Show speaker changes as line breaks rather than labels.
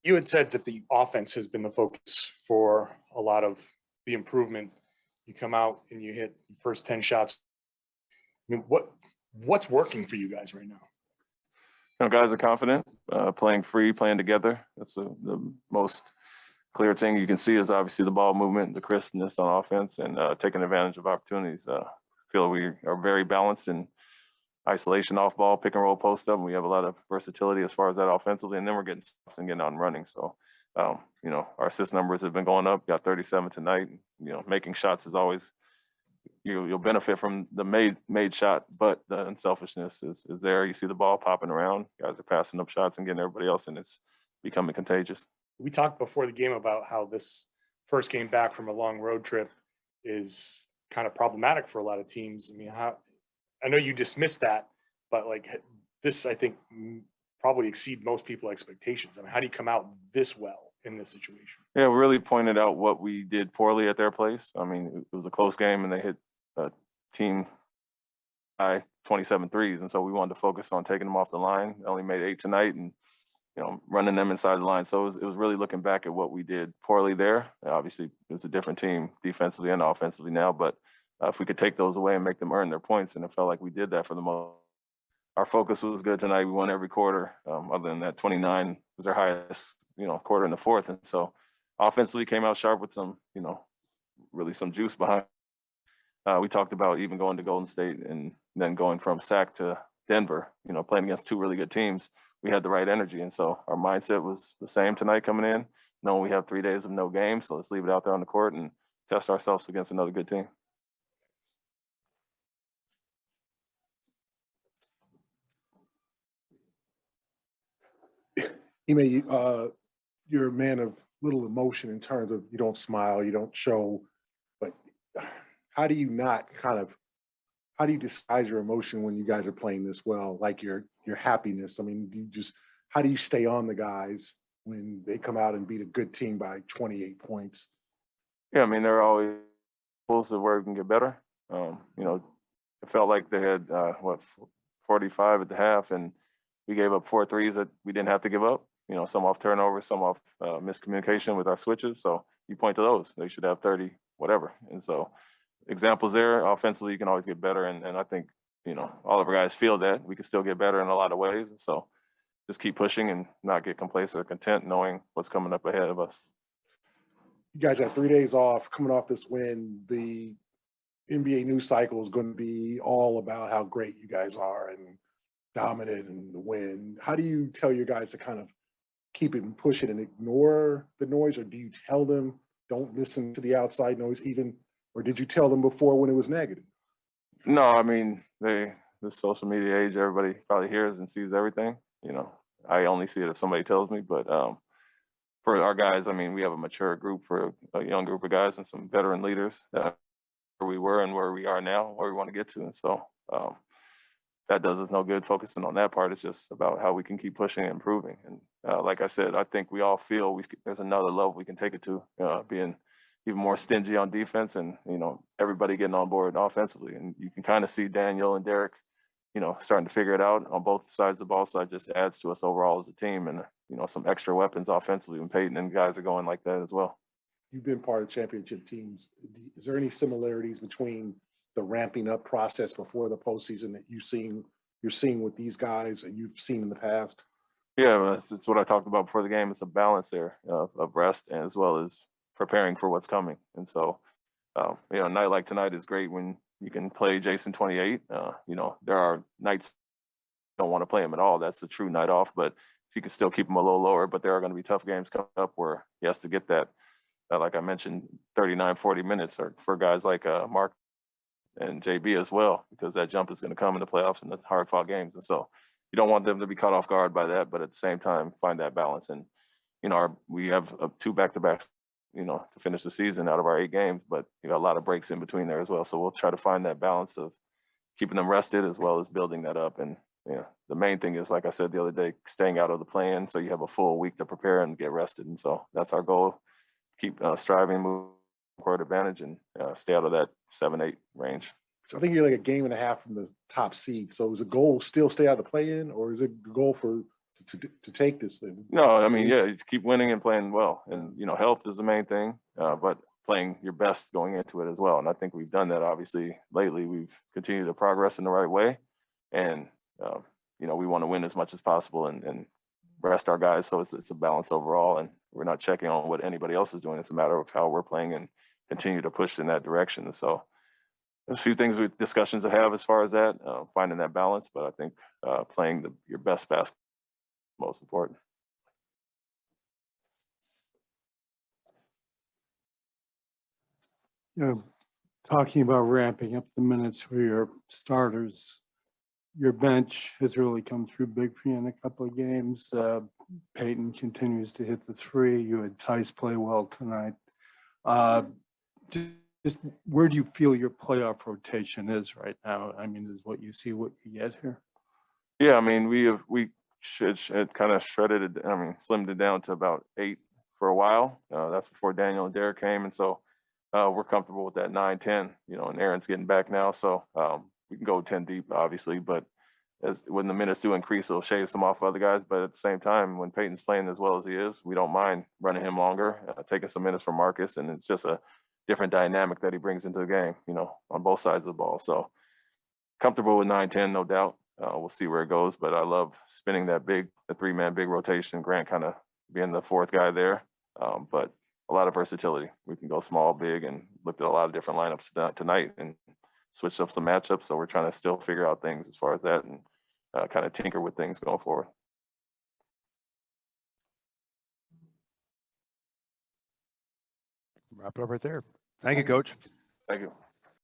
You had said that the offense has been the focus for a lot of the improvement. You come out and you hit the first 10 shots. I mean, what's working for you guys right now?
Guys are confident, playing free, playing together. That's the most clear thing you can see is obviously the ball movement, the crispness on offense, and taking advantage of opportunities. Feel we are very balanced in isolation, off ball, pick and roll, post up. And we have a lot of versatility as far as that offensively, and then we're getting stops and getting out and running. So, our assist numbers have been going up. Got 37 tonight. Making shots is always you'll benefit from the made shot, but the unselfishness is there. You see the ball popping around. Guys are passing up shots and getting everybody else, and it's becoming contagious.
We talked before the game about how this first game back from a long road trip is kind of problematic for a lot of teams. I mean, I know you dismissed that, but like this, I think probably exceed most people's expectations. I mean, how do you come out this well in this situation?
Yeah, we really pointed out what we did poorly at their place. I mean, it was a close game and they hit a team high 27 threes. And so we wanted to focus on taking them off the line. They only made 8 tonight and, running them inside the line. So it was really looking back at what we did poorly there. Obviously, it's a different team defensively and offensively now, but if we could take those away and make them earn their points, and it felt like we did that for the most. Our focus was good tonight. We won every quarter. Other than that, 29 was our highest, quarter in the fourth. And so offensively came out sharp with some, really some juice behind. We talked about even going to Golden State and then going from SAC to Denver, playing against 2 really good teams. We had the right energy. And so our mindset was the same tonight coming in, knowing we have 3 days of no games. So let's leave it out there on the court and test ourselves against another good team.
Ime, you're a man of little emotion in terms of you don't smile, you don't show, but how do you disguise your emotion when you guys are playing this well, like your happiness? I mean, how do you stay on the guys when they come out and beat a good team by 28 points?
Yeah, I mean, there are always pulls of where we can get better. It felt like they had 45 at the half, and we gave up 4 threes that we didn't have to give up. Some off turnover, some off miscommunication with our switches. So you point to those; they should have 30, whatever. And so examples there. Offensively, you can always get better, and I think all of our guys feel that we can still get better in a lot of ways. And so just keep pushing and not get complacent or content, knowing what's coming up ahead of us.
You guys have 3 days off, coming off this win. The NBA news cycle is going to be all about how great you guys are and dominant and the win. How do you tell your guys to kind of keep it and push it and ignore the noise, or do you tell them don't listen to the outside noise even, or did you tell them before when it was negative?
No, I mean, the social media age, everybody probably hears and sees everything. I only see it if somebody tells me, but for our guys, I mean, we have a mature group for a young group of guys and some veteran leaders that where we were and where we are now, where we want to get to. And so that does us no good focusing on that part. It's just about how we can keep pushing and improving. And like I said, I think we all feel there's another level we can take it to, being even more stingy on defense and, everybody getting on board offensively. And you can kind of see Daniel and Derek, starting to figure it out on both sides of the ball. So it just adds to us overall as a team and, some extra weapons offensively when Peyton and guys are going like that as well.
You've been part of championship teams. Is there any similarities between the ramping up process before the postseason that you're seeing with these guys and you've seen in the past?
Yeah, it's what I talked about before the game. It's a balance there of rest and as well as preparing for what's coming. And so, a night like tonight is great when you can play Jason 28. There are nights you don't want to play him at all. That's a true night off. But if you can still keep him a little lower, but there are going to be tough games coming up where he has to get that, like I mentioned, 39, 40 minutes or for guys like Mark and JB as well, because that jump is going to come in the playoffs and the hard-fought games. And so you don't want them to be caught off guard by that, but at the same time, find that balance. And, we have 2 back-to-backs, to finish the season out of our 8 games, but a lot of breaks in between there as well. So we'll try to find that balance of keeping them rested as well as building that up. And, the main thing is, like I said the other day, staying out of the play-in so you have a full week to prepare and get rested. And so that's our goal. Keep striving, move court advantage, and stay out of that 7-8 range.
So I think you're like a game and a half from the top seed. So is the goal still stay out of the play-in, or is it the goal to to take this thing.
No, I mean, yeah, you keep winning and playing well, and health is the main thing, but playing your best going into it as well. And I think we've done that. Obviously, lately we've continued to progress in the right way, and we want to win as much as possible and rest our guys. So it's a balance overall, and we're not checking on what anybody else is doing. It's a matter of how we're playing and continue to push in that direction. So there's a few things with discussions to have as far as that, finding that balance. But I think playing your best basketball is most important.
Talking about ramping up the minutes for your starters, your bench has really come through big for you in a couple of games. Peyton continues to hit the three. You had Tice play well tonight. Just where do you feel your playoff rotation is right now? I mean, is what you see what you get here?
Yeah, I mean, we should kind of shredded it. I mean, slimmed it down to about 8 for a while. That's before Daniel and Derek came, and so we're comfortable with that 9, 10. And Aaron's getting back now, so we can go 10 deep, obviously. But when the minutes do increase, it'll shave some off other guys. But at the same time, when Peyton's playing as well as he is, we don't mind running him longer, taking some minutes from Marcus, and it's just a different dynamic that he brings into the game, on both sides of the ball. So comfortable with 9, 10, no doubt. We'll see where it goes, but I love spinning the 3-man big rotation. Grant kind of being the fourth guy there, but a lot of versatility. We can go small, big, and looked at a lot of different lineups tonight and switched up some matchups. So we're trying to still figure out things as far as that and kind of tinker with things going forward.
Wrap it up right there. Thank you, Coach.
Thank you.